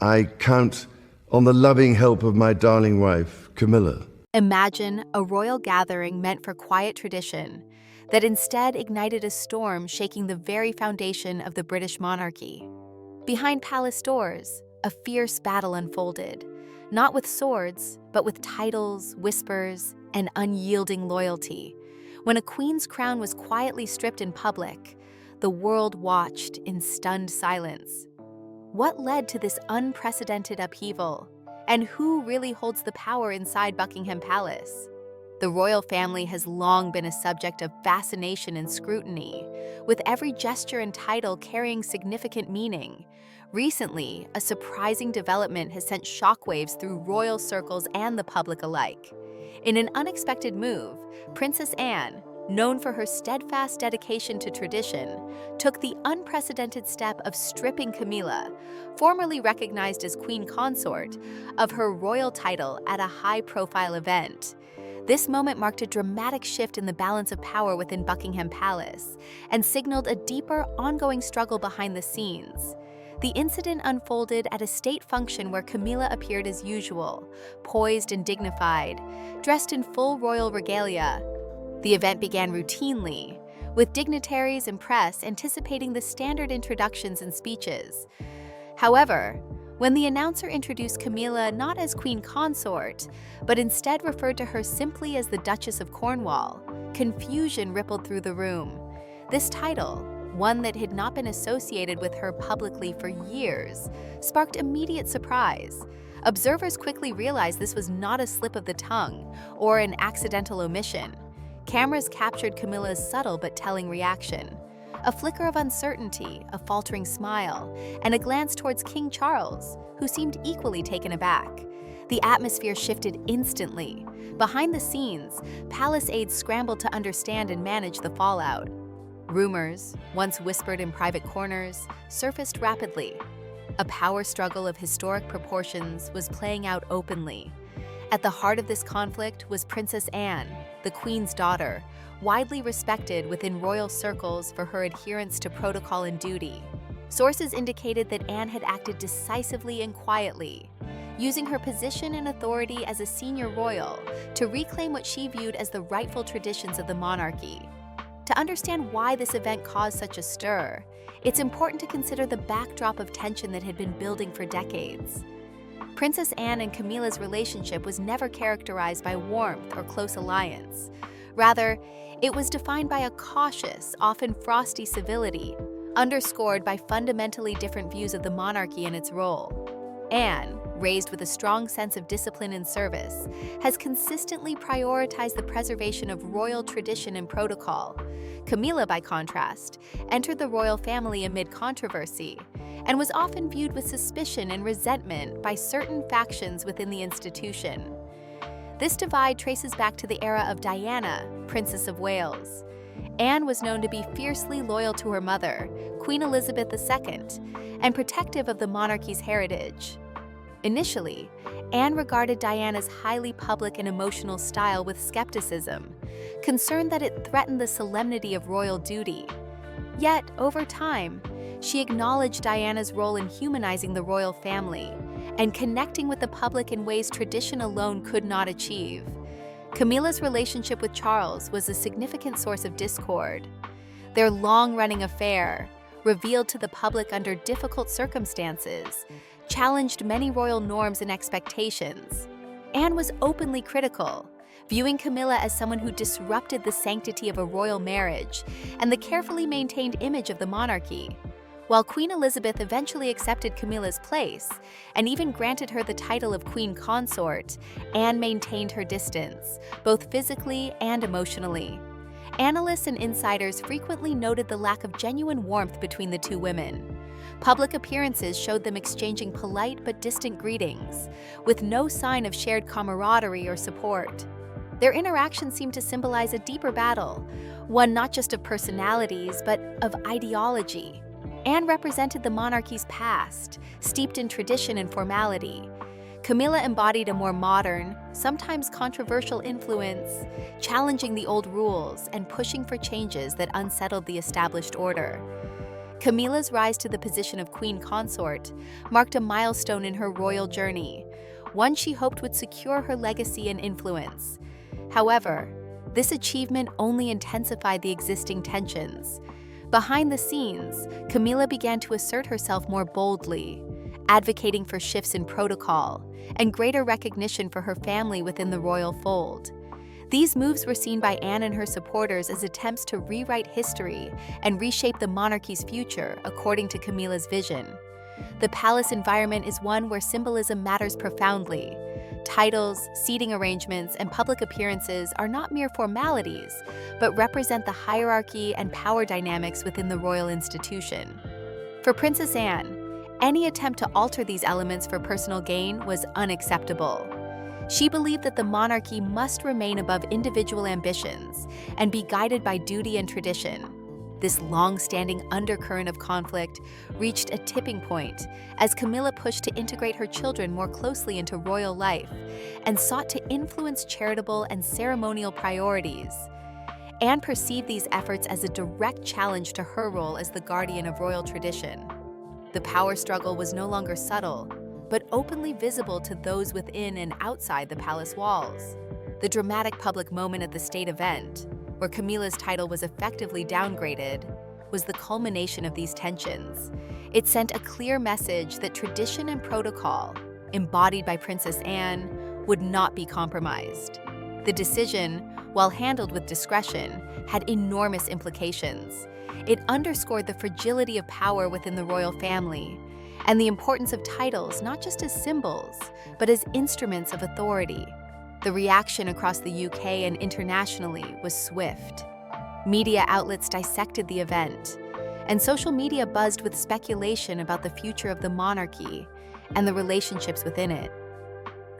I count on the loving help of my darling wife, Camilla. Imagine a royal gathering meant for quiet tradition that instead ignited a storm shaking the very foundation of the British monarchy. Behind palace doors, a fierce battle unfolded, not with swords, but with titles, whispers, and unyielding loyalty. When a queen's crown was quietly stripped in public, the world watched in stunned silence. What led to this unprecedented upheaval? And who really holds the power inside Buckingham Palace? The royal family has long been a subject of fascination and scrutiny, with every gesture and title carrying significant meaning. Recently, a surprising development has sent shockwaves through royal circles and the public alike. In an unexpected move, Princess Anne, known for her steadfast dedication to tradition, took the unprecedented step of stripping Camila, formerly recognized as Queen Consort, of her royal title at a high-profile event. This moment marked a dramatic shift in the balance of power within Buckingham Palace and signaled a deeper, ongoing struggle behind the scenes. The incident unfolded at a state function where Camila appeared as usual, poised and dignified, dressed in full royal regalia. The event began routinely, with dignitaries and press anticipating the standard introductions and speeches. However, when the announcer introduced Camila not as Queen Consort, but instead referred to her simply as the Duchess of Cornwall, confusion rippled through the room. This title, one that had not been associated with her publicly for years, sparked immediate surprise. Observers quickly realized this was not a slip of the tongue or an accidental omission. Cameras captured Camilla's subtle but telling reaction. A flicker of uncertainty, a faltering smile, and a glance towards King Charles, who seemed equally taken aback. The atmosphere shifted instantly. Behind the scenes, palace aides scrambled to understand and manage the fallout. Rumors, once whispered in private corners, surfaced rapidly. A power struggle of historic proportions was playing out openly. At the heart of this conflict was Princess Anne, the Queen's daughter, widely respected within royal circles for her adherence to protocol and duty. Sources indicated that Anne had acted decisively and quietly, using her position and authority as a senior royal to reclaim what she viewed as the rightful traditions of the monarchy. To understand why this event caused such a stir, it's important to consider the backdrop of tension that had been building for decades. Princess Anne and Camilla's relationship was never characterized by warmth or close alliance. Rather, it was defined by a cautious, often frosty civility, underscored by fundamentally different views of the monarchy and its role. Anne, raised with a strong sense of discipline and service, has consistently prioritized the preservation of royal tradition and protocol. Camilla, by contrast, entered the royal family amid controversy and was often viewed with suspicion and resentment by certain factions within the institution. This divide traces back to the era of Diana, Princess of Wales. Anne was known to be fiercely loyal to her mother, Queen Elizabeth II, and protective of the monarchy's heritage. Initially, Anne regarded Diana's highly public and emotional style with skepticism, concerned that it threatened the solemnity of royal duty. Yet, over time, she acknowledged Diana's role in humanizing the royal family and connecting with the public in ways tradition alone could not achieve. Camilla's relationship with Charles was a significant source of discord. Their long-running affair, revealed to the public under difficult circumstances, challenged many royal norms and expectations. Anne was openly critical, viewing Camilla as someone who disrupted the sanctity of a royal marriage and the carefully maintained image of the monarchy. While Queen Elizabeth eventually accepted Camilla's place and even granted her the title of Queen Consort, Anne maintained her distance, both physically and emotionally. Analysts and insiders frequently noted the lack of genuine warmth between the two women. Public appearances showed them exchanging polite but distant greetings, with no sign of shared camaraderie or support. Their interaction seemed to symbolize a deeper battle, one not just of personalities, but of ideology. Anne represented the monarchy's past, steeped in tradition and formality. Camilla embodied a more modern, sometimes controversial influence, challenging the old rules and pushing for changes that unsettled the established order. Camila's rise to the position of Queen Consort marked a milestone in her royal journey, one she hoped would secure her legacy and influence. However, this achievement only intensified the existing tensions. Behind the scenes, Camila began to assert herself more boldly, advocating for shifts in protocol and greater recognition for her family within the royal fold. These moves were seen by Anne and her supporters as attempts to rewrite history and reshape the monarchy's future according to Camila's vision. The palace environment is one where symbolism matters profoundly. Titles, seating arrangements, and public appearances are not mere formalities, but represent the hierarchy and power dynamics within the royal institution. For Princess Anne, any attempt to alter these elements for personal gain was unacceptable. She believed that the monarchy must remain above individual ambitions and be guided by duty and tradition. This long-standing undercurrent of conflict reached a tipping point as Camila pushed to integrate her children more closely into royal life and sought to influence charitable and ceremonial priorities. Anne perceived these efforts as a direct challenge to her role as the guardian of royal tradition. The power struggle was no longer subtle, but openly visible to those within and outside the palace walls. The dramatic public moment at the state event, where Camila's title was effectively downgraded, was the culmination of these tensions. It sent a clear message that tradition and protocol, embodied by Princess Anne, would not be compromised. The decision, while handled with discretion, had enormous implications. It underscored the fragility of power within the royal family and the importance of titles not just as symbols, but as instruments of authority. The reaction across the UK and internationally was swift. Media outlets dissected the event, and social media buzzed with speculation about the future of the monarchy and the relationships within it.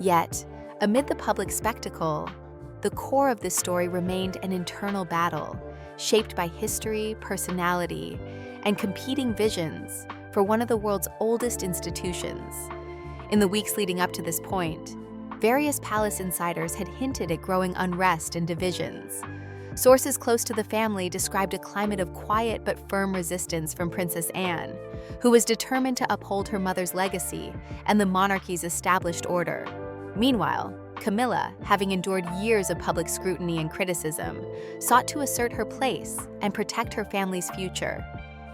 Yet, amid the public spectacle, the core of this story remained an internal battle, shaped by history, personality, and competing visions for one of the world's oldest institutions. In the weeks leading up to this point, various palace insiders had hinted at growing unrest and divisions. Sources close to the family described a climate of quiet but firm resistance from Princess Anne, who was determined to uphold her mother's legacy and the monarchy's established order. Meanwhile, Camilla, having endured years of public scrutiny and criticism, sought to assert her place and protect her family's future.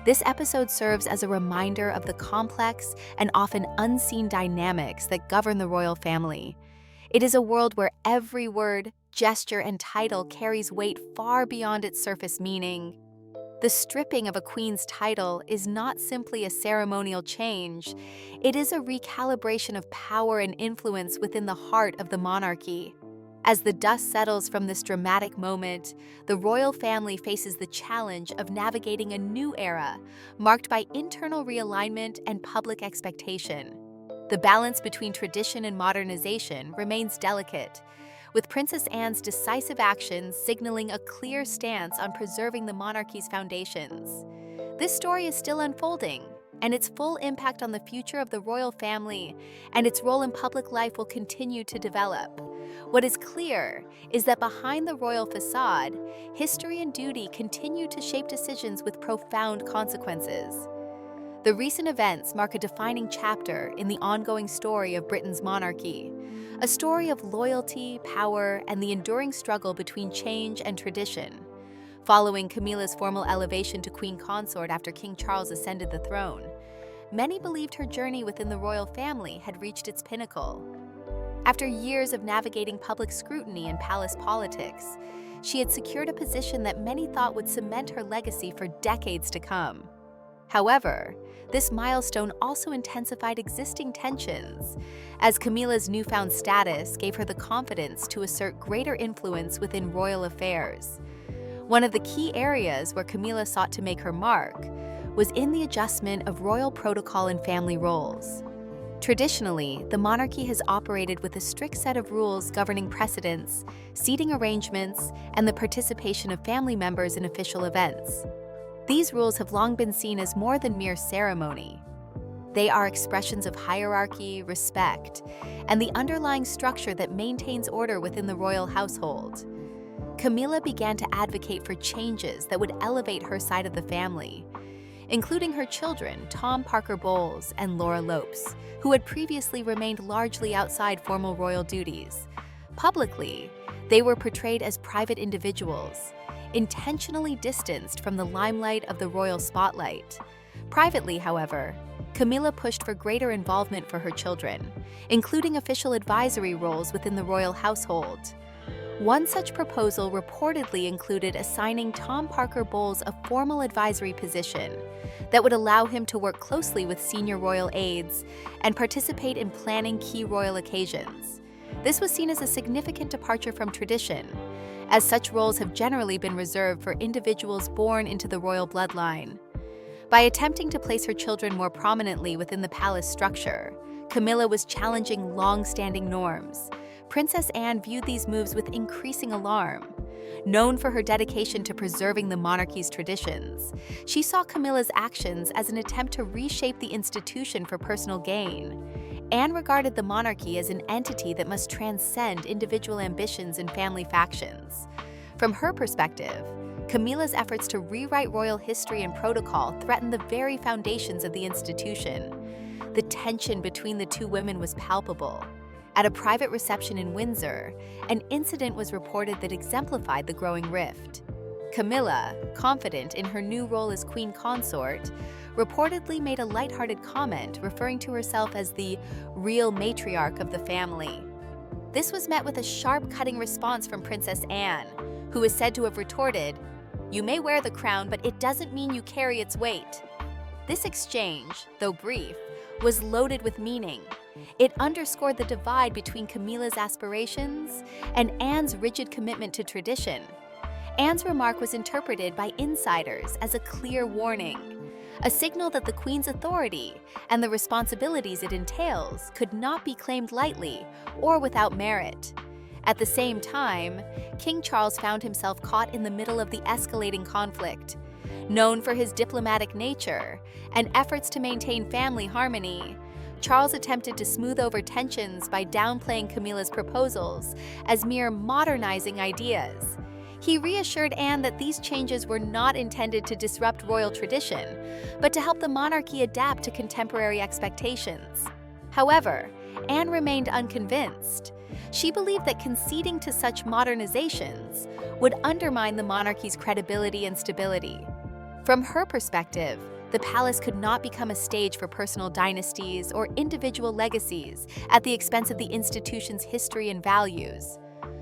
This episode serves as a reminder of the complex and often unseen dynamics that govern the royal family. It is a world where every word, gesture, and title carries weight far beyond its surface meaning. The stripping of a queen's title is not simply a ceremonial change, it is a recalibration of power and influence within the heart of the monarchy. As the dust settles from this dramatic moment, the royal family faces the challenge of navigating a new era marked by internal realignment and public expectation. The balance between tradition and modernization remains delicate, with Princess Anne's decisive actions signaling a clear stance on preserving the monarchy's foundations. This story is still unfolding, and its full impact on the future of the royal family and its role in public life will continue to develop. What is clear is that behind the royal facade, history and duty continue to shape decisions with profound consequences. The recent events mark a defining chapter in the ongoing story of Britain's monarchy, a story of loyalty, power, and the enduring struggle between change and tradition. Following Camila's formal elevation to Queen Consort after King Charles ascended the throne, many believed her journey within the royal family had reached its pinnacle. After years of navigating public scrutiny and palace politics, she had secured a position that many thought would cement her legacy for decades to come. However, this milestone also intensified existing tensions, as Camila's newfound status gave her the confidence to assert greater influence within royal affairs. One of the key areas where Camila sought to make her mark was in the adjustment of royal protocol and family roles. Traditionally, the monarchy has operated with a strict set of rules governing precedence, seating arrangements, and the participation of family members in official events. These rules have long been seen as more than mere ceremony. They are expressions of hierarchy, respect, and the underlying structure that maintains order within the royal household. Camila began to advocate for changes that would elevate her side of the family, including her children Tom Parker Bowles and Laura Lopes, who had previously remained largely outside formal royal duties. Publicly, they were portrayed as private individuals, intentionally distanced from the limelight of the royal spotlight. Privately, however, Camilla pushed for greater involvement for her children, including official advisory roles within the royal household. One such proposal reportedly included assigning Tom Parker Bowles a formal advisory position that would allow him to work closely with senior royal aides and participate in planning key royal occasions. This was seen as a significant departure from tradition, as such roles have generally been reserved for individuals born into the royal bloodline. By attempting to place her children more prominently within the palace structure, Camilla was challenging long-standing norms. Princess Anne viewed these moves with increasing alarm. Known for her dedication to preserving the monarchy's traditions, she saw Camilla's actions as an attempt to reshape the institution for personal gain. Anne regarded the monarchy as an entity that must transcend individual ambitions and family factions. From her perspective, Camilla's efforts to rewrite royal history and protocol threatened the very foundations of the institution. The tension between the two women was palpable. At a private reception in Windsor, an incident was reported that exemplified the growing rift. Camilla, confident in her new role as Queen Consort, reportedly made a lighthearted comment referring to herself as the real matriarch of the family. This was met with a sharp, cutting response from Princess Anne, who is said to have retorted, "You may wear the crown, but it doesn't mean you carry its weight." This exchange, though brief, was loaded with meaning. It underscored the divide between Camilla's aspirations and Anne's rigid commitment to tradition. Anne's remark was interpreted by insiders as a clear warning, a signal that the Queen's authority and the responsibilities it entails could not be claimed lightly or without merit. At the same time, King Charles found himself caught in the middle of the escalating conflict. Known for his diplomatic nature and efforts to maintain family harmony, Charles attempted to smooth over tensions by downplaying Camilla's proposals as mere modernizing ideas. He reassured Anne that these changes were not intended to disrupt royal tradition, but to help the monarchy adapt to contemporary expectations. However, Anne remained unconvinced. She believed that conceding to such modernizations would undermine the monarchy's credibility and stability. From her perspective, the palace could not become a stage for personal dynasties or individual legacies at the expense of the institution's history and values.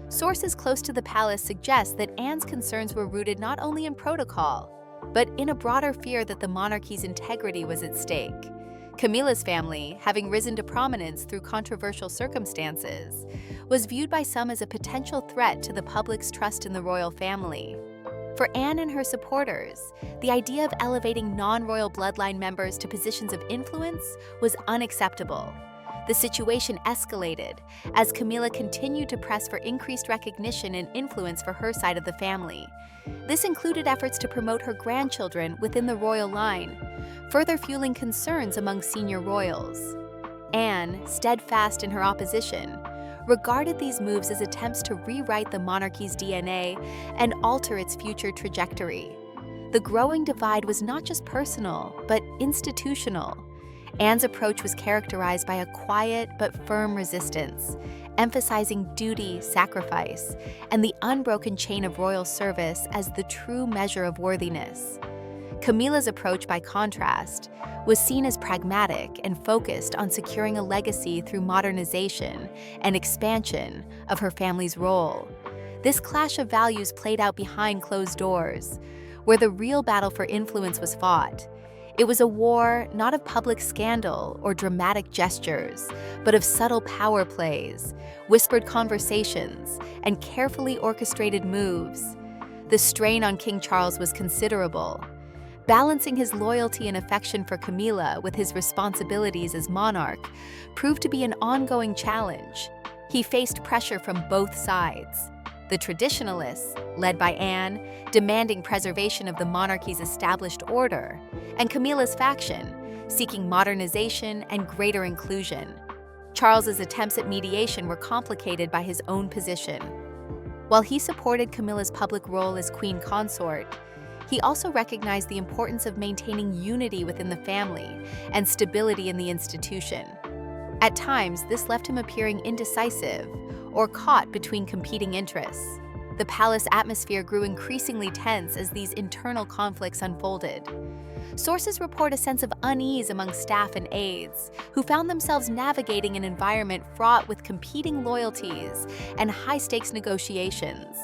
Sources close to the palace suggest that Anne's concerns were rooted not only in protocol, but in a broader fear that the monarchy's integrity was at stake. Camilla's family, having risen to prominence through controversial circumstances, was viewed by some as a potential threat to the public's trust in the royal family. For Anne and her supporters, the idea of elevating non-royal bloodline members to positions of influence was unacceptable. The situation escalated as Camilla continued to press for increased recognition and influence for her side of the family. This included efforts to promote her grandchildren within the royal line, further fueling concerns among senior royals. Anne, steadfast in her opposition, regarded these moves as attempts to rewrite the monarchy's DNA and alter its future trajectory. The growing divide was not just personal, but institutional. Anne's approach was characterized by a quiet but firm resistance, emphasizing duty, sacrifice, and the unbroken chain of royal service as the true measure of worthiness. Camilla's approach, by contrast, was seen as pragmatic and focused on securing a legacy through modernization and expansion of her family's role. This clash of values played out behind closed doors, where the real battle for influence was fought. It was a war not of public scandal or dramatic gestures, but of subtle power plays, whispered conversations, and carefully orchestrated moves. The strain on King Charles was considerable. Balancing his loyalty and affection for Camilla with his responsibilities as monarch proved to be an ongoing challenge. He faced pressure from both sides. The traditionalists, led by Anne, demanding preservation of the monarchy's established order, and Camilla's faction, seeking modernization and greater inclusion. Charles's attempts at mediation were complicated by his own position. While he supported Camilla's public role as Queen Consort, He also recognized the importance of maintaining unity within the family and stability in the institution. At times, this left him appearing indecisive or caught between competing interests. The palace atmosphere grew increasingly tense as these internal conflicts unfolded. Sources report a sense of unease among staff and aides, who found themselves navigating an environment fraught with competing loyalties and high-stakes negotiations.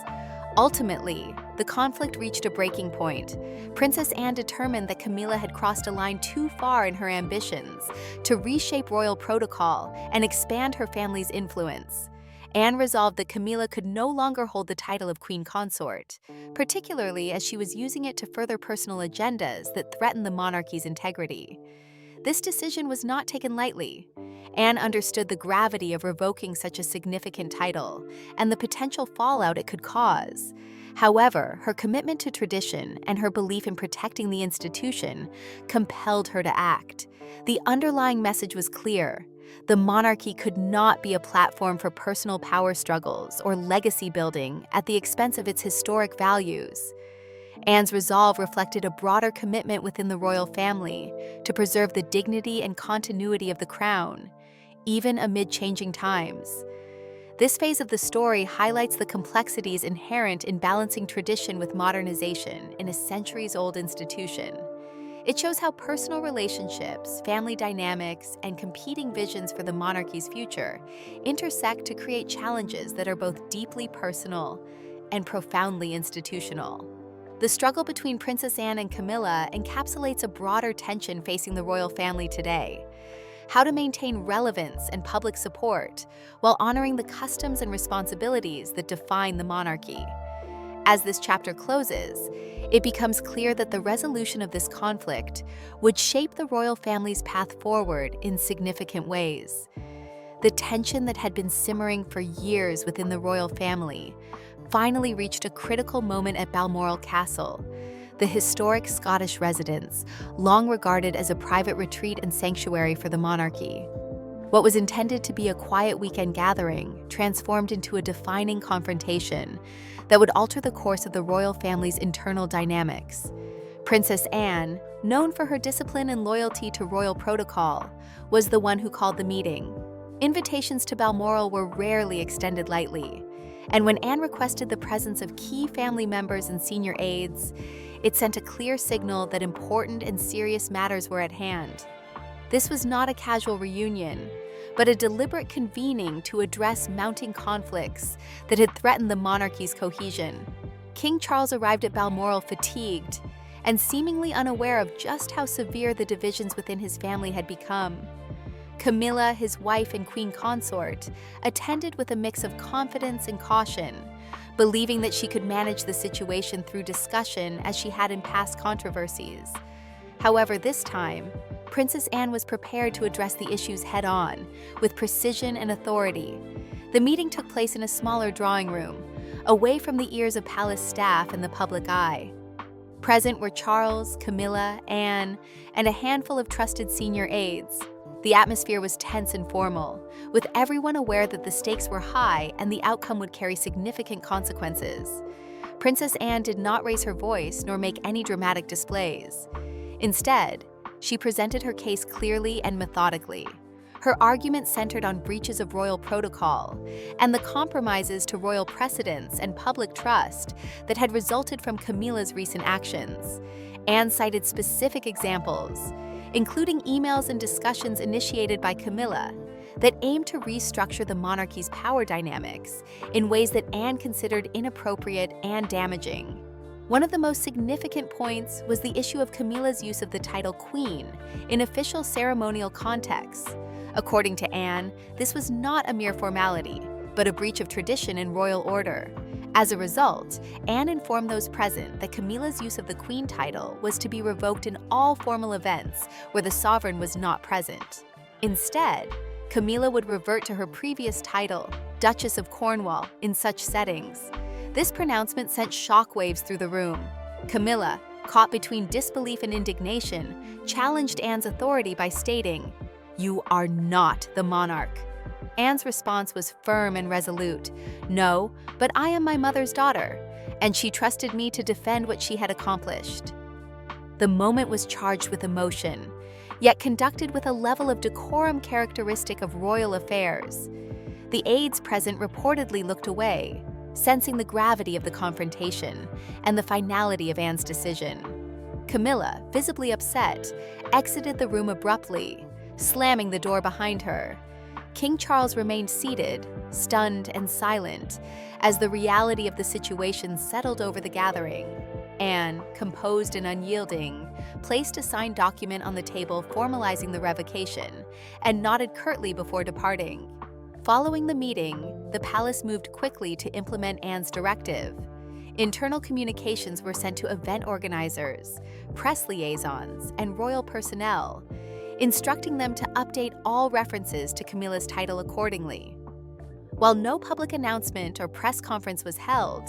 Ultimately, the conflict reached a breaking point. Princess Anne determined that Camilla had crossed a line too far in her ambitions to reshape royal protocol and expand her family's influence. Anne resolved that Camilla could no longer hold the title of Queen Consort, particularly as she was using it to further personal agendas that threatened the monarchy's integrity. This decision was not taken lightly. Anne understood the gravity of revoking such a significant title and the potential fallout it could cause. However, her commitment to tradition and her belief in protecting the institution compelled her to act. The underlying message was clear. The monarchy could not be a platform for personal power struggles or legacy building at the expense of its historic values. Anne's resolve reflected a broader commitment within the royal family to preserve the dignity and continuity of the crown, even amid changing times. This phase of the story highlights the complexities inherent in balancing tradition with modernization in a centuries-old institution. It shows how personal relationships, family dynamics, and competing visions for the monarchy's future intersect to create challenges that are both deeply personal and profoundly institutional. The struggle between Princess Anne and Camilla encapsulates a broader tension facing the royal family today: how to maintain relevance and public support while honoring the customs and responsibilities that define the monarchy. As this chapter closes, it becomes clear that the resolution of this conflict would shape the royal family's path forward in significant ways. The tension that had been simmering for years within the royal family finally reached a critical moment at Balmoral Castle, the historic Scottish residence, long regarded as a private retreat and sanctuary for the monarchy. What was intended to be a quiet weekend gathering transformed into a defining confrontation that would alter the course of the royal family's internal dynamics. Princess Anne, known for her discipline and loyalty to royal protocol, was the one who called the meeting. Invitations to Balmoral were rarely extended lightly, and when Anne requested the presence of key family members and senior aides, it sent a clear signal that important and serious matters were at hand. This was not a casual reunion, but a deliberate convening to address mounting conflicts that had threatened the monarchy's cohesion. King Charles arrived at Balmoral fatigued and seemingly unaware of just how severe the divisions within his family had become. Camilla, his wife and Queen Consort, attended with a mix of confidence and caution, believing that she could manage the situation through discussion as she had in past controversies. However, this time, Princess Anne was prepared to address the issues head-on, with precision and authority. The meeting took place in a smaller drawing room, away from the ears of palace staff and the public eye. Present were Charles, Camilla, Anne, and a handful of trusted senior aides. The atmosphere was tense and formal, with everyone aware that the stakes were high and the outcome would carry significant consequences. Princess Anne did not raise her voice nor make any dramatic displays. Instead, she presented her case clearly and methodically. Her argument centered on breaches of royal protocol and the compromises to royal precedents and public trust that had resulted from Camilla's recent actions. Anne cited specific examples, including emails and discussions initiated by Camilla, that aimed to restructure the monarchy's power dynamics in ways that Anne considered inappropriate and damaging. One of the most significant points was the issue of Camilla's use of the title Queen in official ceremonial contexts. According to Anne, this was not a mere formality, but a breach of tradition and royal order. As a result, Anne informed those present that Camilla's use of the Queen title was to be revoked in all formal events where the sovereign was not present. Instead, Camilla would revert to her previous title, Duchess of Cornwall, in such settings. This pronouncement sent shockwaves through the room. Camilla, caught between disbelief and indignation, challenged Anne's authority by stating, "You are not the monarch." Anne's response was firm and resolute. "No, but I am my mother's daughter, and she trusted me to defend what she had accomplished. The moment was charged with emotion, yet conducted with a level of decorum characteristic of royal affairs. The aides present reportedly looked away, sensing the gravity of the confrontation and the finality of Anne's decision. Camilla, visibly upset, exited the room abruptly, slamming the door behind her. King Charles remained seated, stunned and silent, as the reality of the situation settled over the gathering. Anne, composed and unyielding, placed a signed document on the table formalizing the revocation and nodded curtly before departing. Following the meeting, the palace moved quickly to implement Anne's directive. Internal communications were sent to event organizers, press liaisons, and royal personnel, instructing them to update all references to Camilla's title accordingly. While no public announcement or press conference was held,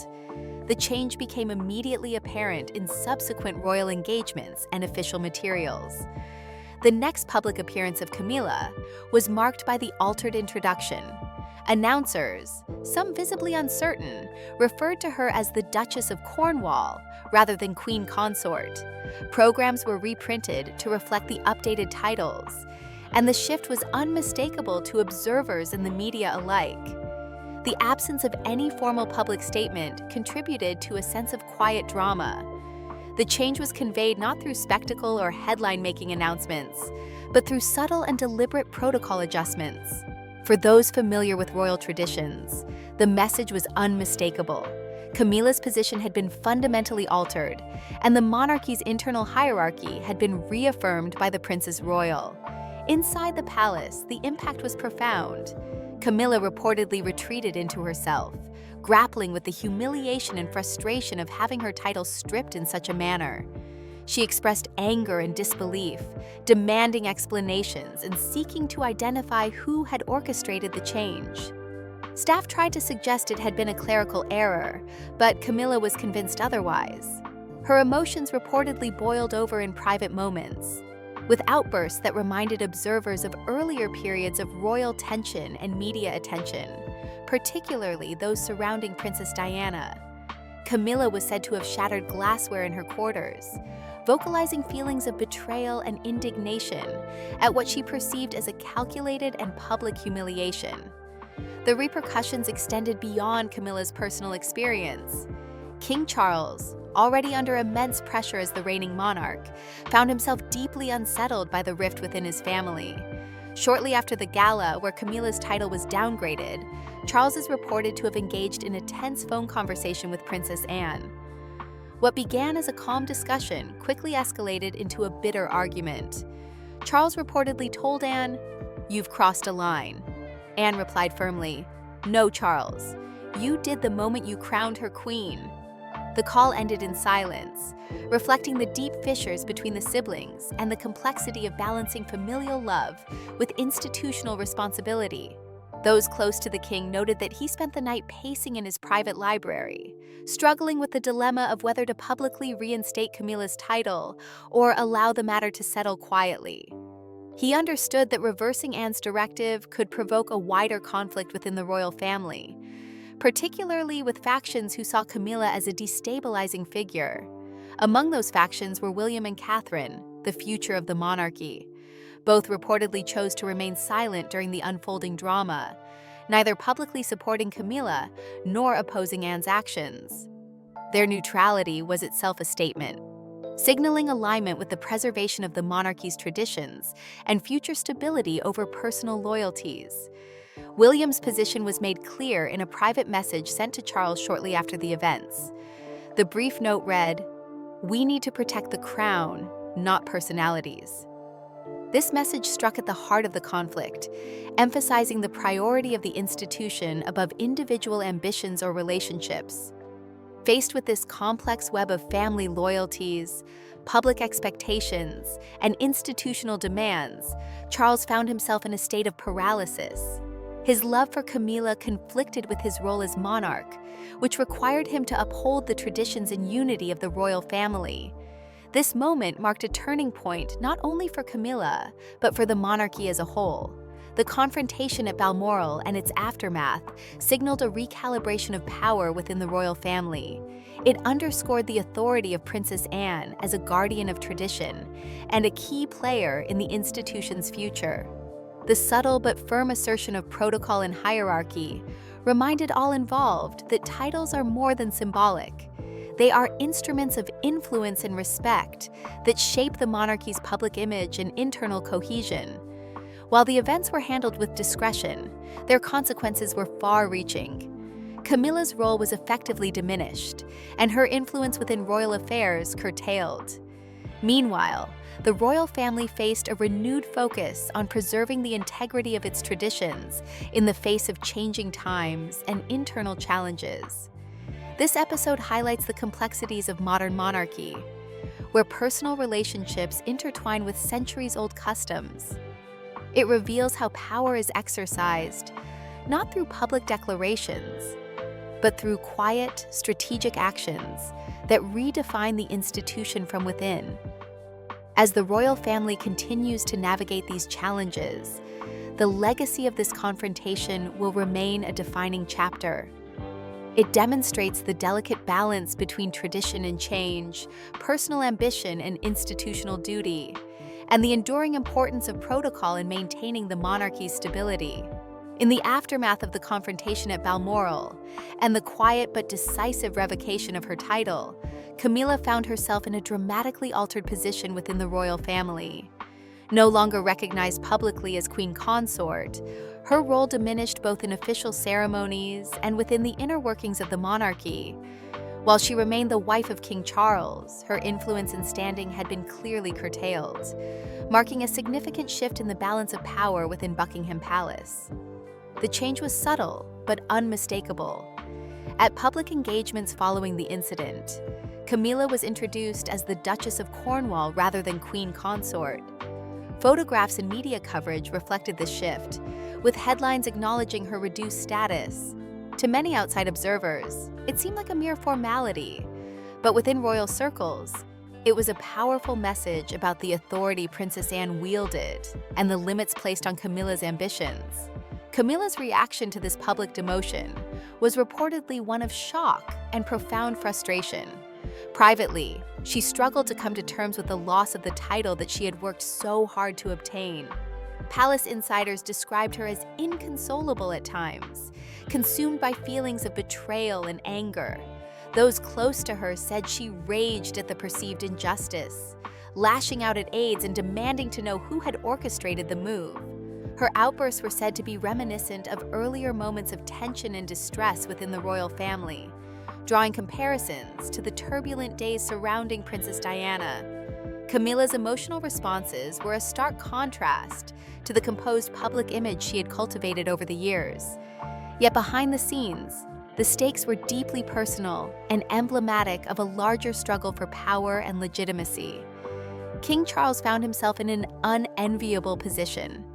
the change became immediately apparent in subsequent royal engagements and official materials. The next public appearance of Camilla was marked by the altered introduction. Announcers, some visibly uncertain, referred to her as the Duchess of Cornwall rather than Queen Consort. Programs were reprinted to reflect the updated titles, and the shift was unmistakable to observers and the media alike. The absence of any formal public statement contributed to a sense of quiet drama. The change was conveyed not through spectacle or headline-making announcements, but through subtle and deliberate protocol adjustments. For those familiar with royal traditions, the message was unmistakable. Camilla's position had been fundamentally altered, and the monarchy's internal hierarchy had been reaffirmed by the Princess Royal. Inside the palace, the impact was profound. Camilla reportedly retreated into herself, grappling with the humiliation and frustration of having her title stripped in such a manner. She expressed anger and disbelief, demanding explanations and seeking to identify who had orchestrated the change. Staff tried to suggest it had been a clerical error, but Camilla was convinced otherwise. Her emotions reportedly boiled over in private moments, with outbursts that reminded observers of earlier periods of royal tension and media attention, particularly those surrounding Princess Diana. Camilla was said to have shattered glassware in her quarters, vocalizing feelings of betrayal and indignation at what she perceived as a calculated and public humiliation. The repercussions extended beyond Camilla's personal experience. King Charles, already under immense pressure as the reigning monarch, found himself deeply unsettled by the rift within his family. Shortly after the gala, where Camilla's title was downgraded, Charles is reported to have engaged in a tense phone conversation with Princess Anne. What began as a calm discussion quickly escalated into a bitter argument. Charles reportedly told Anne, "You've crossed a line." Anne replied firmly, "No, Charles. You did the moment you crowned her queen." The call ended in silence, reflecting the deep fissures between the siblings and the complexity of balancing familial love with institutional responsibility. Those close to the king noted that he spent the night pacing in his private library, struggling with the dilemma of whether to publicly reinstate Camilla's title or allow the matter to settle quietly. He understood that reversing Anne's directive could provoke a wider conflict within the royal family, particularly with factions who saw Camilla as a destabilizing figure. Among those factions were William and Catherine, the future of the monarchy. Both reportedly chose to remain silent during the unfolding drama, neither publicly supporting Camilla nor opposing Anne's actions. Their neutrality was itself a statement, signaling alignment with the preservation of the monarchy's traditions and future stability over personal loyalties. William's position was made clear in a private message sent to Charles shortly after the events. The brief note read, "We need to protect the crown, not personalities." This message struck at the heart of the conflict, emphasizing the priority of the institution above individual ambitions or relationships. Faced with this complex web of family loyalties, public expectations, and institutional demands, Charles found himself in a state of paralysis. His love for Camilla conflicted with his role as monarch, which required him to uphold the traditions and unity of the royal family. This moment marked a turning point not only for Camilla, but for the monarchy as a whole. The confrontation at Balmoral and its aftermath signaled a recalibration of power within the royal family. It underscored the authority of Princess Anne as a guardian of tradition and a key player in the institution's future. The subtle but firm assertion of protocol and hierarchy reminded all involved that titles are more than symbolic. They are instruments of influence and respect that shape the monarchy's public image and internal cohesion. While the events were handled with discretion, their consequences were far-reaching. Camilla's role was effectively diminished, and her influence within royal affairs curtailed. Meanwhile, the royal family faced a renewed focus on preserving the integrity of its traditions in the face of changing times and internal challenges. This episode highlights the complexities of modern monarchy, where personal relationships intertwine with centuries-old customs. It reveals how power is exercised, not through public declarations, but through quiet, strategic actions that redefine the institution from within. As the royal family continues to navigate these challenges, the legacy of this confrontation will remain a defining chapter. It demonstrates the delicate balance between tradition and change, personal ambition and institutional duty, and the enduring importance of protocol in maintaining the monarchy's stability. In the aftermath of the confrontation at Balmoral and the quiet but decisive revocation of her title, Camilla found herself in a dramatically altered position within the royal family. No longer recognized publicly as Queen Consort, her role diminished both in official ceremonies and within the inner workings of the monarchy. While she remained the wife of King Charles, her influence and standing had been clearly curtailed, marking a significant shift in the balance of power within Buckingham Palace. The change was subtle but unmistakable. At public engagements following the incident, Camila was introduced as the Duchess of Cornwall rather than Queen Consort. Photographs and media coverage reflected this shift, with headlines acknowledging her reduced status. To many outside observers, it seemed like a mere formality, but within royal circles, it was a powerful message about the authority Princess Anne wielded and the limits placed on Camilla's ambitions. Camilla's reaction to this public demotion was reportedly one of shock and profound frustration. Privately, she struggled to come to terms with the loss of the title that she had worked so hard to obtain. Palace insiders described her as inconsolable at times, consumed by feelings of betrayal and anger. Those close to her said she raged at the perceived injustice, lashing out at aides and demanding to know who had orchestrated the move. Her outbursts were said to be reminiscent of earlier moments of tension and distress within the royal family, drawing comparisons to the turbulent days surrounding Princess Diana. Camilla's emotional responses were a stark contrast to the composed public image she had cultivated over the years. Yet behind the scenes, the stakes were deeply personal and emblematic of a larger struggle for power and legitimacy. King Charles found himself in an unenviable position.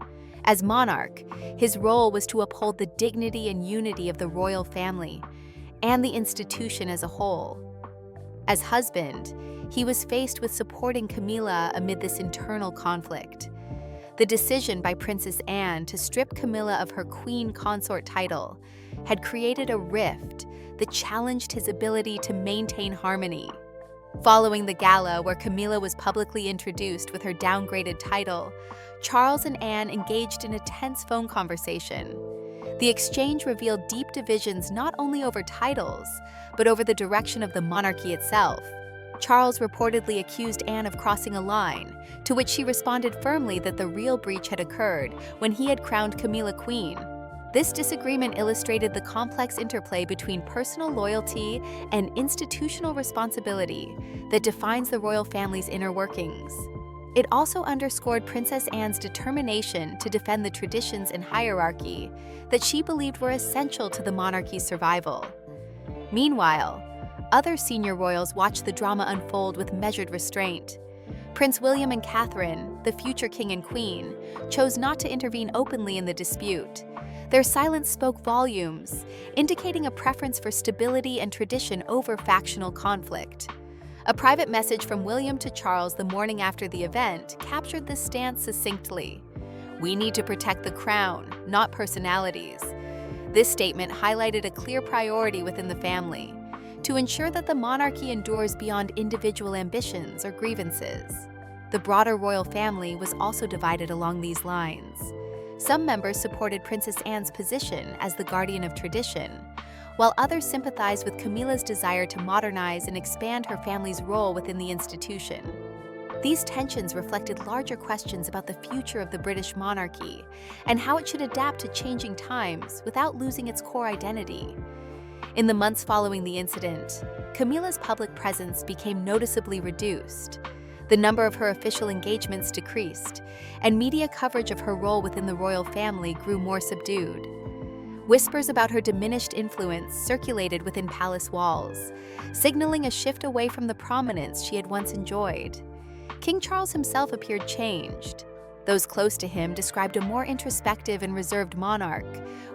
As monarch, his role was to uphold the dignity and unity of the royal family and the institution as a whole. As husband, he was faced with supporting Camilla amid this internal conflict. The decision by Princess Anne to strip Camilla of her Queen Consort title had created a rift that challenged his ability to maintain harmony. Following the gala where Camilla was publicly introduced with her downgraded title, Charles and Anne engaged in a tense phone conversation. The exchange revealed deep divisions not only over titles, but over the direction of the monarchy itself. Charles reportedly accused Anne of crossing a line, to which she responded firmly that the real breach had occurred when he had crowned Camilla queen. This disagreement illustrated the complex interplay between personal loyalty and institutional responsibility that defines the royal family's inner workings. It also underscored Princess Anne's determination to defend the traditions and hierarchy that she believed were essential to the monarchy's survival. Meanwhile, other senior royals watched the drama unfold with measured restraint. Prince William and Catherine, the future king and queen, chose not to intervene openly in the dispute. Their silence spoke volumes, indicating a preference for stability and tradition over factional conflict. A private message from William to Charles the morning after the event captured this stance succinctly. "We need to protect the crown, not personalities." This statement highlighted a clear priority within the family, to ensure that the monarchy endures beyond individual ambitions or grievances. The broader royal family was also divided along these lines. Some members supported Princess Anne's position as the guardian of tradition, while others sympathized with Camilla's desire to modernize and expand her family's role within the institution. These tensions reflected larger questions about the future of the British monarchy and how it should adapt to changing times without losing its core identity. In the months following the incident, Camilla's public presence became noticeably reduced. The number of her official engagements decreased, and media coverage of her role within the royal family grew more subdued. Whispers about her diminished influence circulated within palace walls, signaling a shift away from the prominence she had once enjoyed. King Charles himself appeared changed. Those close to him described a more introspective and reserved monarch,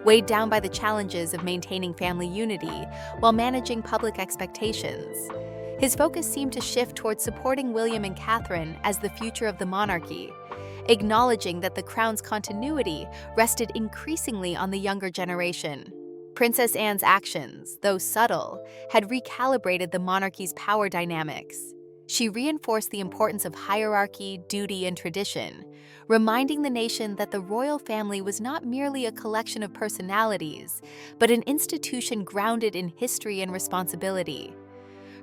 weighed down by the challenges of maintaining family unity while managing public expectations. His focus seemed to shift towards supporting William and Catherine as the future of the monarchy, acknowledging that the crown's continuity rested increasingly on the younger generation. Princess Anne's actions, though subtle, had recalibrated the monarchy's power dynamics. She reinforced the importance of hierarchy, duty, and tradition, reminding the nation that the royal family was not merely a collection of personalities, but an institution grounded in history and responsibility.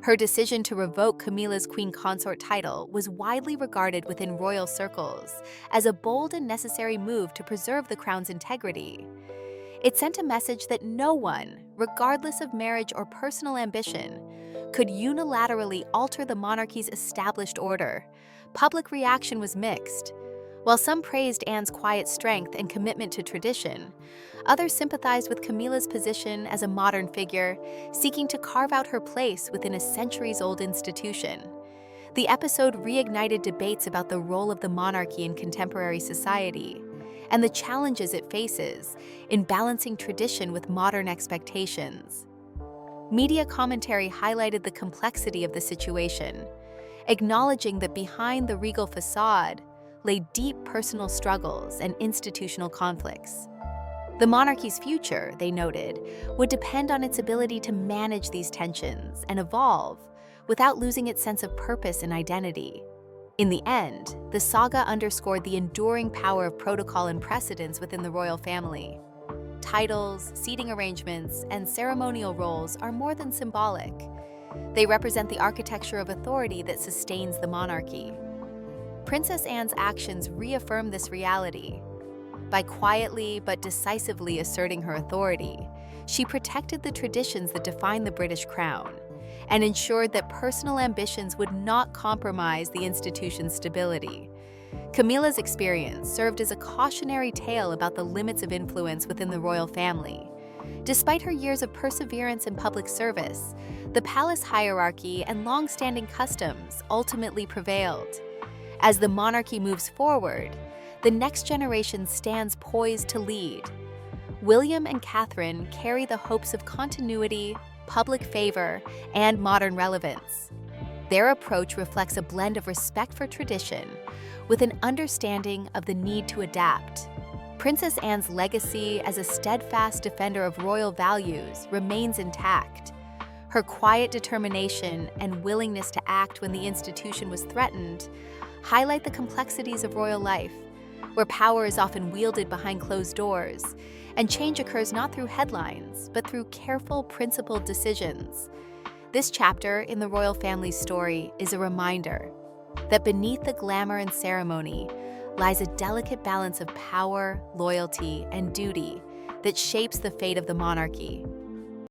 Her decision to revoke Camilla's Queen Consort title was widely regarded within royal circles as a bold and necessary move to preserve the crown's integrity. It sent a message that no one, regardless of marriage or personal ambition, could unilaterally alter the monarchy's established order. Public reaction was mixed. While some praised Anne's quiet strength and commitment to tradition, others sympathized with Camilla's position as a modern figure, seeking to carve out her place within a centuries-old institution. The episode reignited debates about the role of the monarchy in contemporary society and the challenges it faces in balancing tradition with modern expectations. Media commentary highlighted the complexity of the situation, acknowledging that behind the regal facade lay deep personal struggles and institutional conflicts. The monarchy's future, they noted, would depend on its ability to manage these tensions and evolve without losing its sense of purpose and identity. In the end, the saga underscored the enduring power of protocol and precedence within the royal family. Titles, seating arrangements, and ceremonial roles are more than symbolic. They represent the architecture of authority that sustains the monarchy. Princess Anne's actions reaffirm this reality. By quietly but decisively asserting her authority, she protected the traditions that define the British crown and ensured that personal ambitions would not compromise the institution's stability. Camilla's experience served as a cautionary tale about the limits of influence within the royal family. Despite her years of perseverance and public service, the palace hierarchy and long-standing customs ultimately prevailed. As the monarchy moves forward, the next generation stands poised to lead. William and Catherine carry the hopes of continuity, public favor, and modern relevance. Their approach reflects a blend of respect for tradition with an understanding of the need to adapt. Princess Anne's legacy as a steadfast defender of royal values remains intact. Her quiet determination and willingness to act when the institution was threatened highlight the complexities of royal life, where power is often wielded behind closed doors, and change occurs not through headlines, but through careful, principled decisions. This chapter in the royal family's story is a reminder that beneath the glamour and ceremony lies a delicate balance of power, loyalty, and duty that shapes the fate of the monarchy.